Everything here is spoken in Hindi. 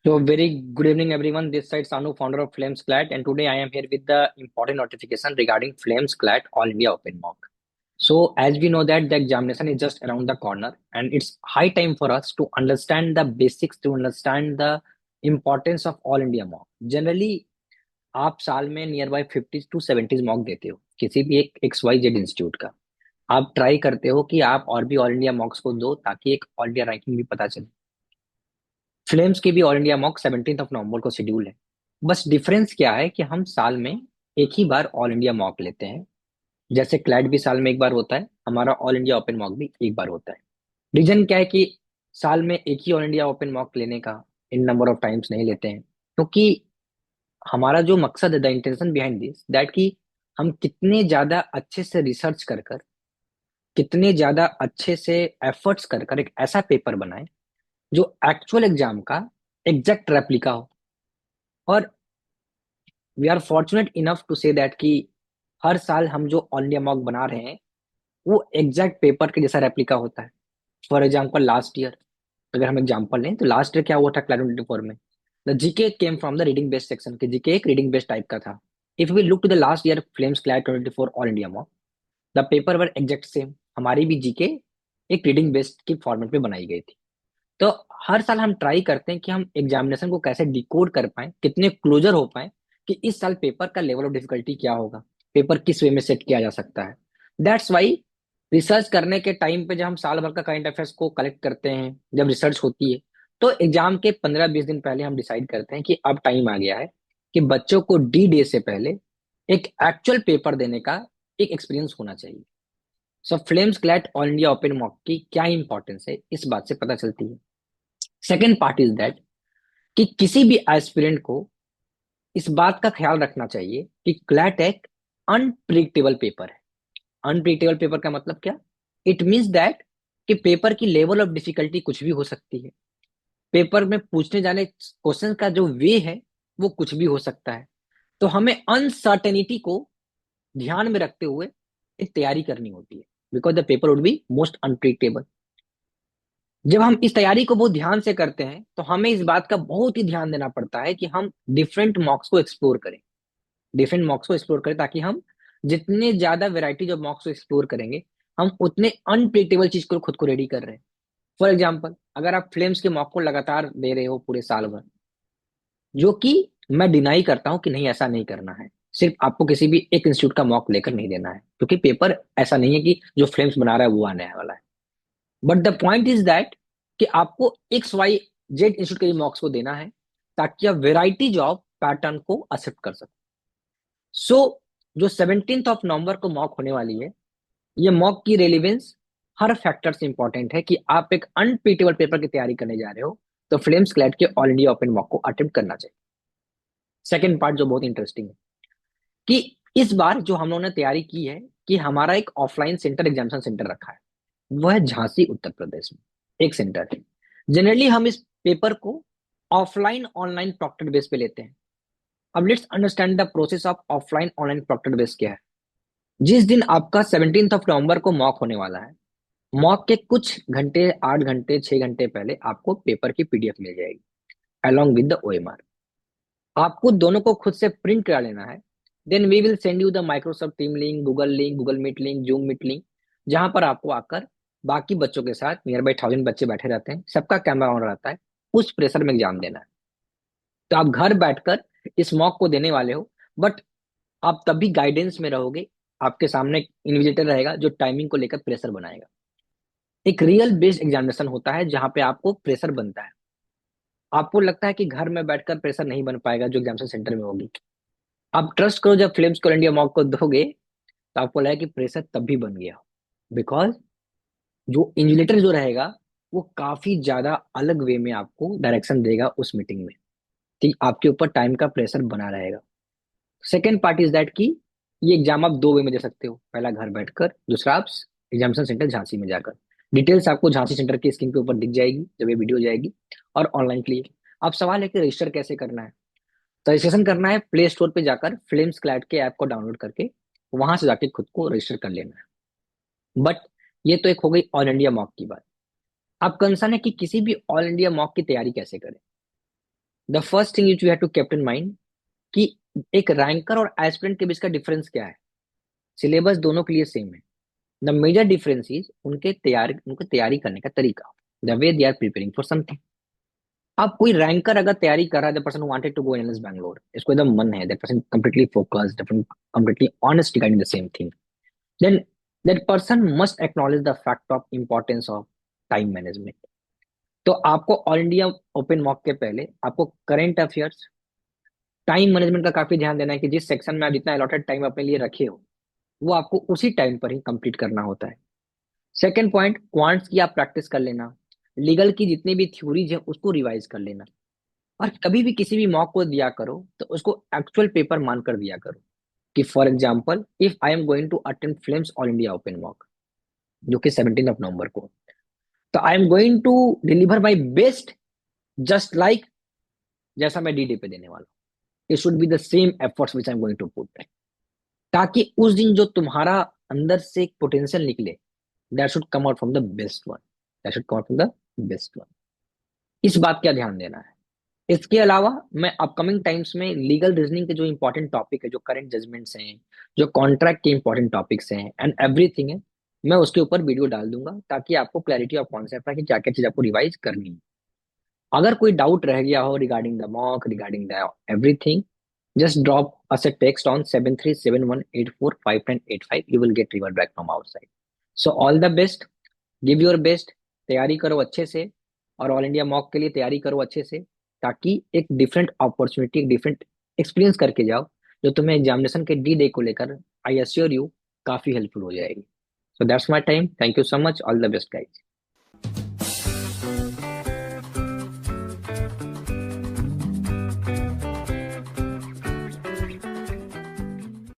So very good evening everyone. This side Sanu, founder of Flames Clat, and today I am here with the important notification regarding Flames Clat All India Open Mock. So as we know that the examination is just around the corner, and it's high time for us to understand the basics, to understand the importance of All India Mock. Generally आप साल में नियर बाय 50 to 70 मॉक देते हो किसी भी एक XYZ इंस्टीट्यूट का। आप ट्राई करते हो कि आप और भी ऑल इंडिया मॉक्स को दो ताकि एक ऑल इंडिया रैंकिंग भी पता चले। फ्लेम्स की भी ऑल इंडिया मॉक 17 नवंबर को शेड्यूल है। बस डिफरेंस क्या है कि हम साल में एक ही बार ऑल इंडिया मॉक लेते हैं। जैसे क्लैट भी साल में एक बार होता है, हमारा ऑल इंडिया ओपन मॉक भी एक बार होता है। रीजन क्या है कि साल में एक ही ऑल इंडिया ओपन मॉक लेने का इन नंबर ऑफ टाइम्स नहीं लेते हैं, क्योंकि हमारा जो मकसद है, the intention behind this that कि हम कितने ज्यादा अच्छे से रिसर्च कर कर, कितने ज्यादा अच्छे से एफर्ट्स कर कर एक ऐसा पेपर बनाए जो एक्चुअल एग्जाम का एग्जैक्ट रेप्लिका हो। और we are fortunate enough to say that कि हर साल हम जो ऑल इंडिया मॉक बना रहे हैं वो एग्जैक्ट पेपर के जैसा रेप्लिका होता है। फॉर एग्जाम्पल लास्ट ईयर, अगर हम एग्जाम्पल लें तो लास्ट ईयर क्या हुआ था क्लास 24 में, the GK came from the reading based section के। जीके एक रीडिंग बेस्ड टाइप का था। If we look to the last year Flames class 24 all India mock, the paper were exact same. हमारी भी जीके एक रीडिंग बेस्ड की फॉर्मेट में बनाई गई थी। तो हर साल हम ट्राई करते हैं कि हम एग्जामिनेशन को कैसे डिकोड कर पाए, कितने क्लोजर हो पाए, कि इस साल पेपर का लेवल ऑफ डिफिकल्टी क्या होगा, पेपर किस वे में सेट किया जा सकता है। दैट्स वाई रिसर्च करने के टाइम पे जब हम साल भर का करंट अफेयर्स को कलेक्ट करते हैं, जब रिसर्च होती है, तो एग्जाम के 15-20 दिन पहले हम डिसाइड करते हैं कि अब टाइम आ गया है कि बच्चों को डी डे से पहले एक एक्चुअल पेपर देने का एक एक्सपीरियंस होना चाहिए। So flames CLAT all India open mock की क्या इंपॉर्टेंस है, इस बात से पता चलती है। सेकेंड पार्ट इज दैट कि किसी भी एस्पिरेंट को इस बात का ख्याल रखना चाहिए कि क्लैट एक अनप्रिडिक्टेबल पेपर है। अनप्रिडिक्टेबल पेपर का मतलब क्या? इट मीन्स दैट कि पेपर की लेवल ऑफ डिफिकल्टी कुछ भी हो सकती है। पेपर में पूछने जाने क्वेश्चन का जो वे है वो कुछ भी हो सकता है। तो हमें अनसर्टेनिटी को ध्यान में रखते हुए एक तैयारी करनी होती है, because the paper would be most unpredictable. जब हम इस तैयारी को बहुत ध्यान से करते हैं तो हमें इस बात का बहुत ही ध्यान देना पड़ता है कि हम डिफरेंट मॉक्स को एक्सप्लोर करें। डिफरेंट मॉक्स को एक्सप्लोर करें ताकि हम जितने ज्यादा वेराइटीज ऑफ मॉक्स को एक्सप्लोर करेंगे, हम उतने अनप्रिडिक्टेबल चीज को खुद को रेडी कर रहे हैं। फॉर एग्जाम्पल, अगर आप फ्लेम्स के मॉक को लगातार दे रहे हो पूरे साल भर, जो कि मैं डिनाई करता हूं कि नहीं, ऐसा नहीं करना है। सिर्फ आपको किसी भी एक इंस्टीट्यूट का मॉक लेकर नहीं देना है, क्योंकि पेपर ऐसा नहीं है कि जो फ्लेम्स बना रहा है वो आने वाला है। But the point is that कि आपको XYZ इंस्टीट्यूट के मॉक्स को देना है ताकि आप वेराइटी ऑफ पैटर्न को एक्सेप्ट कर सको। सो जो 17 नवंबर को मॉक होने वाली है, ये मॉक की रेलिवेंस हर फैक्टर से इंपॉर्टेंट है कि आप एक अनपीटेबल पेपर की तैयारी करने जा रहे हो, तो फ्लेम्स क्लैट के ऑल इंडिया ओपन मॉक को अटेम्प्ट करना चाहिए। सेकेंड पार्ट जो बहुत इंटरेस्टिंग है कि इस बार जो हम लोगों ने तैयारी की है कि हमारा एक ऑफलाइन सेंटर, एग्जामिनेशन सेंटर रखा है, वह है झांसी उत्तर प्रदेश में एक सेंटर है। जनरली हम इस पेपर को ऑफलाइन ऑनलाइन प्रॉक्टेड बेस पे लेते हैं। अब let's understand the process of offline online proctored base क्या है। जिस दिन आपका 17 नवंबर को मॉक होने वाला है, मॉक के कुछ घंटे, 8 घंटे 6 घंटे पहले आपको पेपर की PDF मिल जाएगी along with द OMR। आपको दोनों को खुद से प्रिंट करा लेना है। Then we will send you the Microsoft team link, Google link, Google meet link, Zoom meet link, जहां पर आपको आकर बाकी बच्चों के साथ, नियर बाई 1000 बच्चे बैठे रहते हैं, सबका कैमरा ऑन रहता है, उस प्रेशर में एग्जाम देना है। तो आप घर बैठकर इस मॉक को देने वाले हो, बट आप तब भी गाइडेंस में रहोगे। आपके सामने इन्विजिलेटर रहेगा जो टाइमिंग को लेकर प्रेशर बनाएगा। एक रियल बेस्ड एग्जामिनेशन होता है जहां पे आपको प्रेशर बनता है। आपको लगता है कि घर में बैठकर प्रेशर नहीं बन पाएगा जो एग्जामिनेशन सेंटर में होगी। आप ट्रस्ट करो, जब फिल्म्स को इंडिया मॉक को दोगे तो आपको लगेगा कि प्रेशर तब भी बन गया। बिकॉज जो इन्विजिलेटर जो रहेगा वो काफी ज्यादा अलग वे में आपको डायरेक्शन देगा उस मीटिंग में, कि आपके ऊपर टाइम का प्रेशर बना रहेगा। सेकेंड पार्ट इज दैट कि ये एग्जाम आप दो वे में दे सकते हो, पहला घर बैठकर, दूसरा आप एग्जामिनेशन सेंटर झांसी में जाकर। डिटेल्स आपको झांसी सेंटर की स्क्रीन के ऊपर दिख जाएगी जब ये वीडियो जाएगी। और ऑनलाइन के लिए अब सवाल है कि रजिस्टर कैसे करना है। तो रजिस्ट्रेशन करना है प्ले स्टोर पे जाकर, फ्लेम्स क्लैट के ऐप को डाउनलोड करके वहां से जाके खुद को रजिस्टर कर लेना है। बट ये तो एक हो गई ऑल इंडिया मॉक की बात। अब कंसर्न है कि किसी भी ऑल इंडिया मॉक की तैयारी कैसे करें। The first thing which we have to keep in mind कि एक रैंकर और एस्पिरेंट के बीच का डिफरेंस क्या है। सिलेबस दोनों के लिए सेम है। द मेजर डिफरेंस इज उनके तैयारी करने का तरीका, the way they are preparing for something. अब कोई रैंकर अगर तैयारी कर रहा है, the person wanted to go NLS Bangalore, इसको एकदम मन है, that person completely focused, completely honest regarding the same thing, then that person must acknowledge the fact of importance of time management. तो आपको ऑल इंडिया ओपन मॉक के पहले आपको करंट अफेयर्स, टाइम मैनेजमेंट का काफी ध्यान देना है कि जिस सेक्शन में आप जितना अलॉटेड टाइम अपने लिए रखे हो वो आपको उसी टाइम पर ही कंप्लीट करना होता है। सेकेंड पॉइंट, क्वांट्स की आप प्रैक्टिस कर लेना, लीगल की जितनी भी थ्योरीज है उसको रिवाइज कर लेना, और कभी भी किसी भी मॉक को दिया करो तो उसको एक्चुअल पेपर मानकर दिया करो। कि for example if I am going to attend films all India open mock जो कि 17 नवंबर को, तो I am going to deliver my best, just like जैसा मैं डी पे देने वाला हूँ। It should be the same efforts which I am going to put, ताकि उस दिन जो तुम्हारा अंदर से एक पोटेंशियल निकले, that should come out from the best one, that should come out from the best one. इस बात का ध्यान देना है। इसके अलावा मैं अपकमिंग टाइम्स में लीगल रीजनिंग के जो इंपॉर्टेंट टॉपिक है, जो करंट जजमेंट्स हैं, जो कॉन्ट्रैक्ट के इंपॉर्टेंट टॉपिक्स हैं एंड एवरीथिंग है, मैं उसके ऊपर वीडियो डाल दूंगा ताकि आपको क्लैरिटी ऑफ कॉन्सेप्ट है कि क्या क्या चीज आपको रिवाइज करनी है। अगर कोई डाउट रह गया हो regarding the mock, regarding the everything, just drop us a text on 7371845985. You will get revert back from our side. So all the best, give your best, तैयारी करो अच्छे से, और ऑल इंडिया मॉक के लिए तैयारी करो अच्छे से, ताकि एक डिफरेंट अपॉर्चुनिटी, एक डिफरेंट एक्सपीरियंस करके जाओ, जो तुम्हें एग्जामिनेशन के डी डे को लेकर आई एश्योर यू काफी हेल्पफुल हो जाएगी। So that's my time, thank you so much, all the best guys.